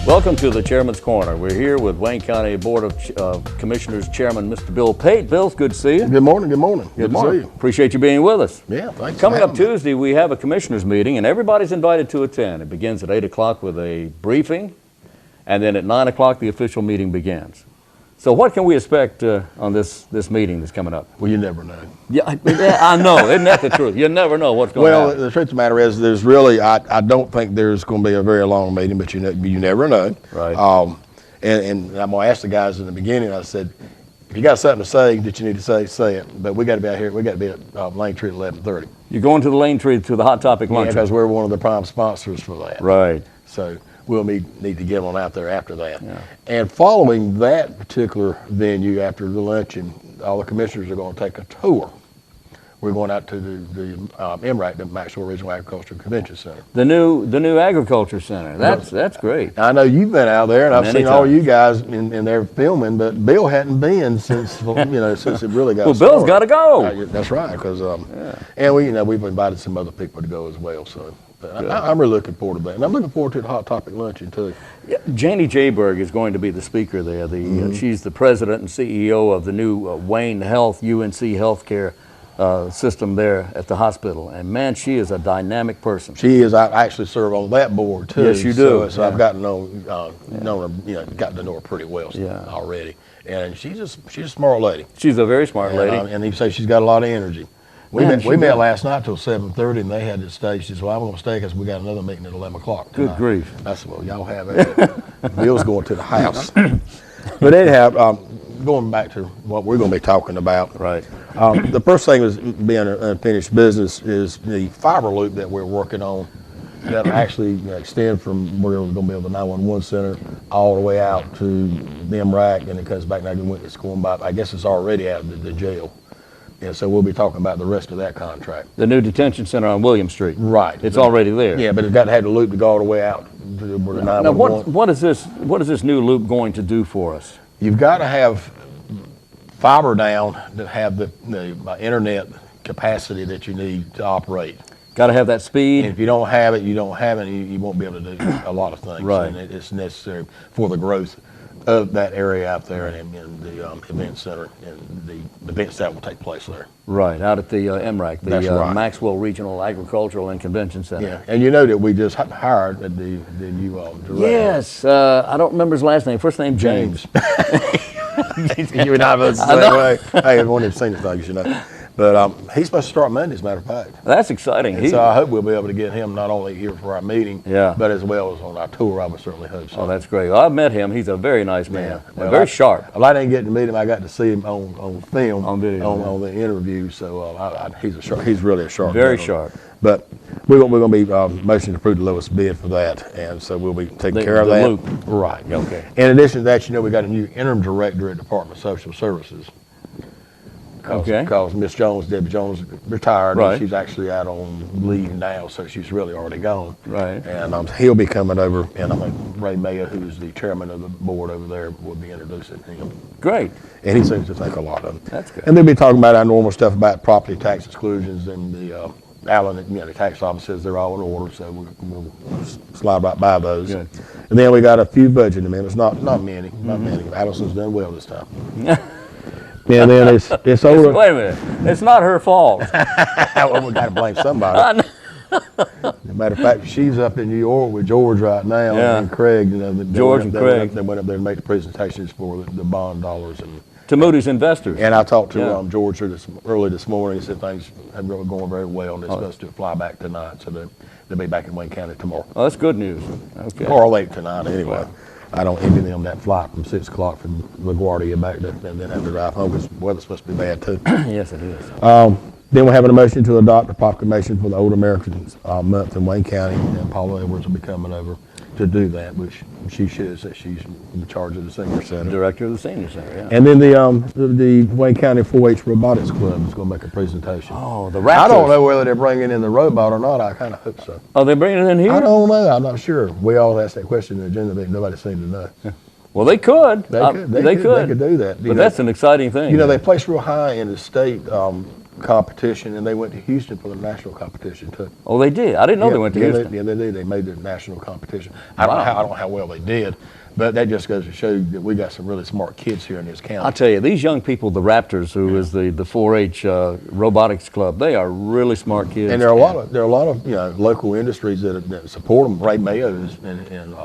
Welcome to the Chairman's Corner. We're here with Wayne County Board of Commissioners Chairman, Mr. Bill Pate. Bill, it's good to see you. Good morning, good morning. Good morning. To see you. Appreciate you being with us. Yeah, thanks. Coming up Tuesday, we have a commissioners meeting, and everybody's invited to attend. It begins at 8 o'clock with a briefing, and then at 9 o'clock, the official meeting begins. So what can we expect on this meeting that's coming up? Well, you never know. Yeah, I know. Isn't that the truth? You never know what's going to happen. Well, the truth of the matter is, there's really, I don't think there's going to be a very long meeting, but you never know. Right. And I'm going to ask the guys in the beginning, I said, if you got something to say that you need to say it. But we got to be out here, we got to be at Lane Tree at 11:30. You're going to the Lane Tree to the Hot Topic lunch? Yeah, because we're one of the prime sponsors for that. Right. So we'll need to get on out there after that. Yeah. And following that particular venue after the luncheon, all the commissioners are going to take a tour. We're going out to the MRAC, the Maxwell Regional Agricultural Convention Center. The new agriculture center. That's great. I know you've been out there, and I've seen all times. you guys in there filming, but Bill hadn't been since since it really got Well, started. Bill's got to go. That's right, because and we've invited some other people to go as well. So I'm really looking forward to that, and I'm looking forward to the Hot Topic luncheon too. Yeah, Janie Jayberg is going to be the speaker there. She's the president and CEO of the new Wayne Health UNC Healthcare system there at the hospital, and man, she is a dynamic person. She is. I actually serve on that board too. Yes, you do. So I've gotten gotten to know her pretty well already, and she's a smart lady. She's a very smart lady, and you say she's got a lot of energy. We met last night till 7:30, and they had to stay. She said, "Well, I'm going to stay because we got another meeting at 11 o'clock tonight." Good grief! I said, "Well, y'all have it." Bill's going to the house, but anyhow, going back to what we're going to be talking about. Right. The first thing is being unfinished business is the fiber loop that we're working on that actually extend from where we're going to build the 911 center all the way out to the MRAC, and it comes back now and it's going by. I guess it's already out of the jail. Yeah, so we'll be talking about the rest of that contract. The new detention center on William Street. Right. It's already there. Yeah, but it's got to have the loop to go all the way out to where the 911. Now, what is this new loop going to do for us? You've got to have fiber down to have the internet capacity that you need to operate. Got to have that speed. And if you don't have it, you won't be able to do a lot of things. Right. And it's necessary for the growth of that area out there and the event center and the events that will take place there. Right, out at the MRAC, the right. Maxwell Regional Agricultural and Convention Center. Yeah, and you know that we just hired the new director. Yes, I don't remember his last name. First name James. You and I both the same way. Hey, everyone has seen the things, you know. But he's supposed to start Monday, as a matter of fact. That's exciting. And so I hope we'll be able to get him not only here for our meeting, but as well as on our tour. I would certainly hope so. Oh, that's great. Well, I've met him. He's a very nice man. Yeah. Well, very sharp. Well, I didn't get to meet him. I got to see him on film, on video, on the interview. So he's really a sharp. Very man. sharp. But we're going to be motioning to approve the lowest bid for that, and so we'll be taking care of that. Loop. Right. Okay. In addition to that, we got a new interim director at Department of Social Services. Because Miss Jones, Debbie Jones, retired. Right. And she's actually out on leave now, so she's really already gone. Right. And he'll be coming over, and Ray Mayer, who's the chairman of the board over there, will be introducing him. Great. And he seems to think a lot of them. That's good. And they'll be talking about our normal stuff about property tax exclusions and the Allen, the tax office says they're all in order, so we'll slide right by those. Good. And then we got a few budget amendments, not many, not many. Allison's done well this time. And then it's older. Wait a minute. It's not her fault. Well, we got to blame somebody. As a matter of fact, she's up in New York with George right now, and Craig. George and Craig. They went up there to make the presentations for the bond dollars and to Moody's investors. And I talked to George early this morning. He said things have been going very well, and they're supposed to fly back tonight, so they'll be back in Wayne County tomorrow. Oh, that's good news. Okay. Or late tonight, anyway. I don't envy them that flight from 6 o'clock from LaGuardia back and then have to drive home because the weather's supposed to be bad too. Yes, it is. Then we're having a motion to adopt a proclamation for the Old Americans Month in Wayne County, and Paula Edwards will be coming over to do that, which she should, that she's in charge of the senior center. Director of the senior center, yeah. And then the Wayne County 4-H Robotics Club is going to make a presentation. Oh, the Raptors. I don't know whether they're bringing in the robot or not. I kind of hope so. Oh, they're bringing it in here? I don't know. I'm not sure. We all asked that question in the agenda, but nobody seemed to know. Yeah. Well, they could. They could do that. But that's an exciting thing. They place real high in the state competition, and they went to Houston for the national competition too. Oh, they did. I didn't know they went to Houston. They did. They made the national competition. I don't know how well they did, but that just goes to show you that we got some really smart kids here in this county. I'll tell you, these young people, the Raptors, who is the 4-H robotics club, they are really smart kids. And there are a lot of local industries that support them. Ray Mayo is in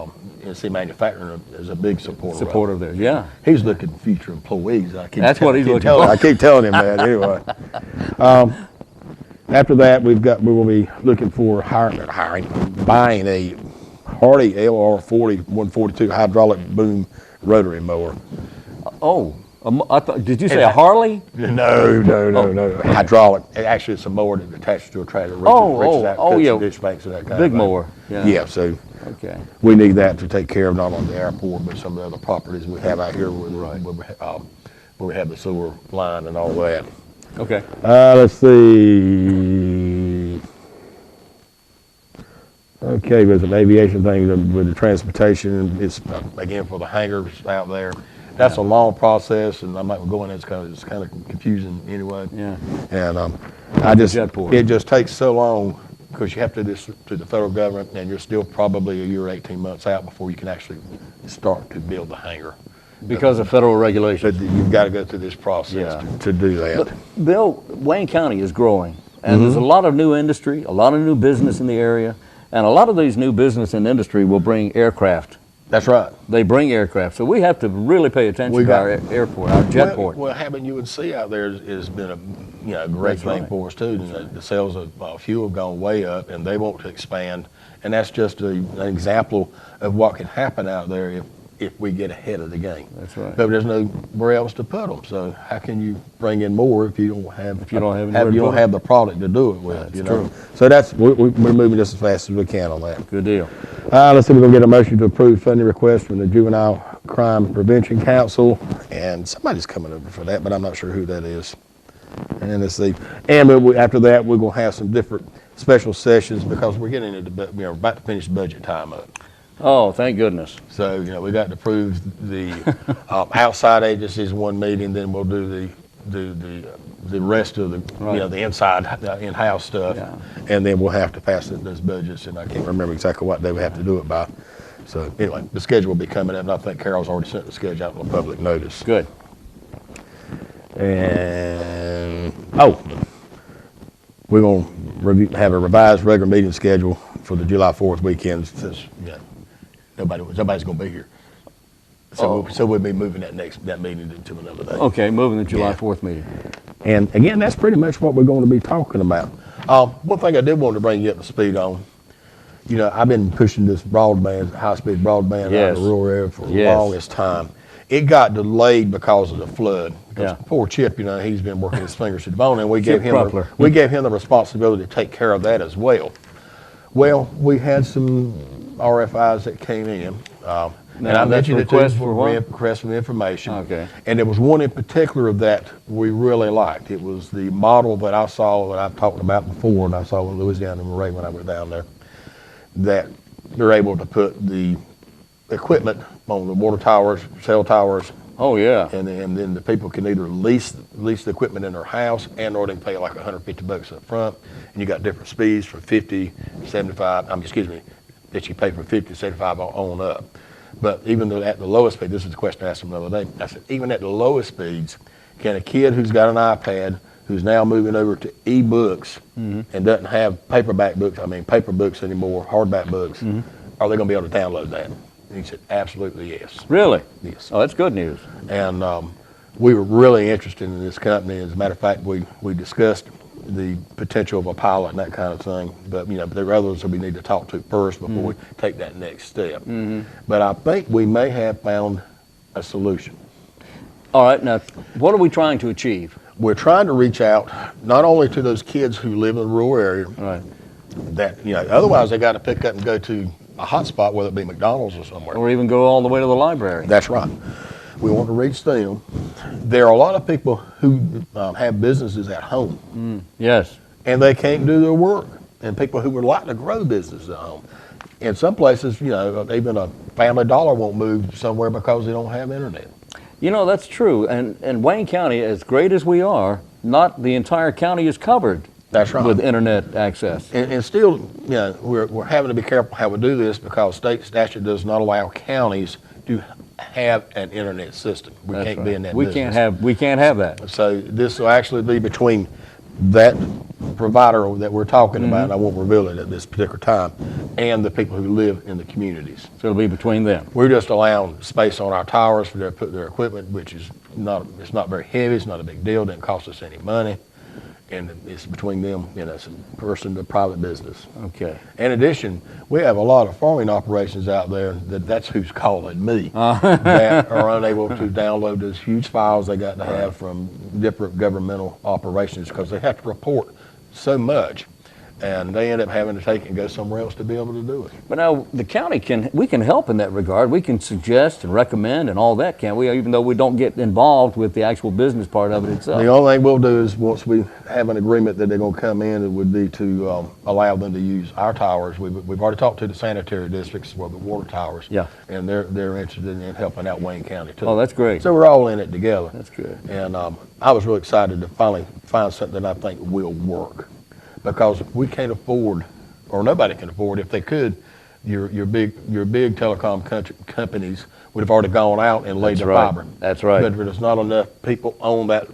NC Manufacturing is a big supporter there. Yeah, he's looking for future employees. That's what he's looking for. I keep telling him that anyway. After that, we will be looking for buying a Hardy LR40 142 hydraulic boom rotary mower. Oh, did you say a Harley? No. Hydraulic. Actually, it's a mower that attaches to a trailer. Yeah. Ditch banks and that kind Big of thing. mower. Yeah. So okay. We need that to take care of not only the airport but some of the other properties we have out here where we have the sewer line and all that. Okay. Let's see. Okay, with an aviation thing, with the transportation, it's again for the hangars out there. That's a long process, and I'm not going to go in. It's kind of confusing anyway. Yeah. And it just takes so long because you have to do this to the federal government, and you're still probably a year, 18 months out before you can actually start to build the hangar. Because of federal regulations. But you've got to go through this process to do that. But Bill, Wayne County is growing, and there's a lot of new industry, a lot of new business in the area, and a lot of these new business and industry will bring aircraft. That's right. They bring aircraft, so we have to really pay attention to our airport, our jetport. Well, having UNC out there has been a great thing for us too. The sales of fuel have gone way up, and they want to expand, and that's just an example of what can happen out there if we get ahead of the game. That's right. But there's nowhere else to put them. So how can you bring in more if you don't have the product to do it with? That's true. So we're moving just as fast as we can on that. Good deal. Let's see if we're gonna get a motion to approve funding request from the Juvenile Crime Prevention Council, and somebody's coming over for that, but I'm not sure who that is. And let's see. And after that, we're gonna have some different special sessions because we're getting into about to finish budget time up. Oh, thank goodness. So, we got to approve the outside agencies one meeting, then we'll do the rest of the the inside in-house stuff, and then we'll have to pass those budgets, and I can't remember exactly what day we have to do it by. So anyway, the schedule will be coming up, and I think Carol's already sent the schedule out on public notice. Good. And we're going to have a revised regular meeting schedule for the July 4th weekend since nobody's going to be here. So we'll be moving that meeting to another day. Okay, moving the July 4th meeting. And again, that's pretty much what we're going to be talking about. One thing I did want to bring you up to speed on, I've been pushing this high-speed broadband out of the rural area for the longest time. It got delayed because of the flood. Because poor Chip, he's been working his fingers to the bone, and we gave him the responsibility to take care of that as well. Well, we had some RFIs that came in. And I mentioned it request for information. Okay. And there was one in particular that we really liked. It was the model that I saw that I've talked about before, and I saw in Louisiana and Moray when I was down there, that they're able to put the equipment on the water towers, cell towers. Oh yeah. And then the people can either lease the equipment in their house, or they can pay like $150 up front. And you got different speeds from 50, 75. That you pay from 50 to 75 on up. But even though at the lowest speed, this is the question I asked them the other day. I said, even at the lowest speeds, can a kid who's got an iPad, who's now moving over to e-books and doesn't have paper books anymore, hardback books, are they going to be able to download that? And he said, absolutely yes. Really? Yes. Oh, that's good news. And we were really interested in this company. As a matter of fact, we discussed the potential of a pilot and that kind of thing. But, there are others that we need to talk to first before we take that next step. But I think we may have found a solution. All right, now, what are we trying to achieve? We're trying to reach out not only to those kids who live in the rural area, that, otherwise they got to pick up and go to a hot spot, whether it be McDonald's or somewhere. Or even go all the way to the library. That's right. We want to reach them. There are a lot of people who have businesses at home. Yes. And they can't do their work. And people who would like to grow businesses at home. In some places, even a Family Dollar won't move somewhere because they don't have internet. That's true. And Wayne County, as great as we are, not the entire county is covered. That's right. With internet access. And still, you know, we're having to be careful how we do this because state statute does not allow counties to have an internet system. We That's can't right. be in that we business. We can't have that. So this will actually be between that provider that we're talking about, and I won't reveal it at this particular time, and the people who live in the communities. So it'll be between them. We're just allowing space on our towers for them to put their equipment, which is it's not very heavy, it's not a big deal, didn't cost us any money. And it's between them, you know, it's a person to private business. Okay. In addition, we have a lot of farming operations out there that's who's calling me that are unable to download those huge files they got to have from different governmental operations because they have to report so much, and they end up having to take it and go somewhere else to be able to do it. But now the county we can help in that regard. We can suggest and recommend and all that, can't we? Even though we don't get involved with the actual business part of it itself. The only thing we'll do is once we have an agreement that they're going to come in, it would be to allow them to use our towers. We've already talked to the sanitary districts, well, the water towers. Yeah. And they're interested in helping out Wayne County too. Oh, that's great. So we're all in it together. That's good. And I was really excited to finally find something that I think will work. Because we can't afford, or nobody can afford, if they could, your big telecom companies would have already gone out and laid the fiber. That's right. But if there's not enough people on that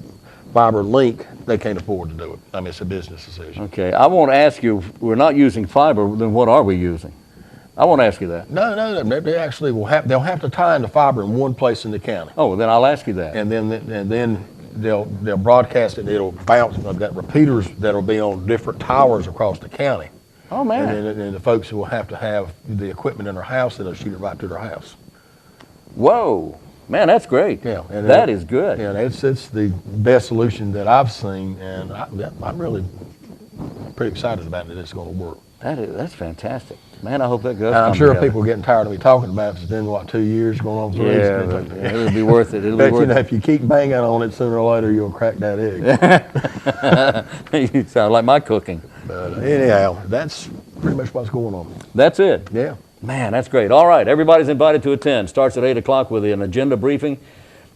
fiber link, they can't afford to do it. I mean, it's a business decision. Okay. I won't ask you, if we're not using fiber, then what are we using? I won't ask you that. No. They actually they'll have to tie in the fiber in one place in the county. Oh, well, then I'll ask you that. And then they'll broadcast it. It'll bounce. I've got repeaters that'll be on different towers across the county. Oh, man. And then the folks will have to have the equipment in their house, and they'll shoot it right to their house. Whoa. Man, that's great. Yeah. And that is good. Yeah, it's the best solution that I've seen, and I'm really pretty excited about it that it's going to work. That's fantastic. Man, I hope that goes. I'm sure people are getting tired of me talking about it. It's been, 2 years going on? Yeah, but it'll be worth it. It'll be But worth you know, if you keep banging on it, sooner or later you'll crack that egg. You sound like my cooking. But anyhow, that's pretty much what's going on. That's it. Yeah. Man, that's great. All right, everybody's invited to attend. Starts at 8 o'clock with an agenda briefing.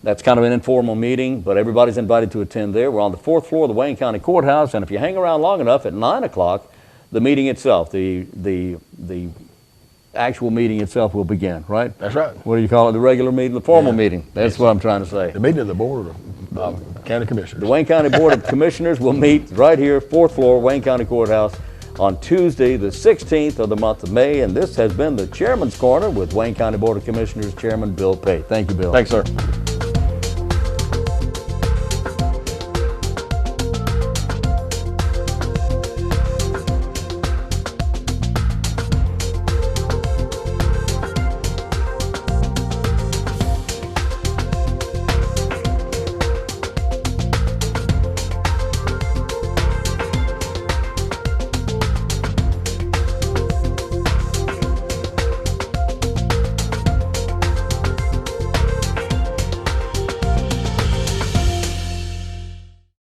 That's kind of an informal meeting, but everybody's invited to attend there. We're on the 4th floor of the Wayne County Courthouse, and if you hang around long enough, at 9 o'clock, the meeting itself, the actual meeting itself will begin, right? That's right. What do you call it? The regular meeting, the formal meeting. That's what I'm trying to say. The meeting of the Board of County Commissioners. The Wayne County Board of Commissioners will meet right here, 4th floor, Wayne County Courthouse, on Tuesday, the 16th of the month of May. And this has been the Chairman's Corner with Wayne County Board of Commissioners Chairman Bill Pate. Thank you, Bill. Thanks, sir.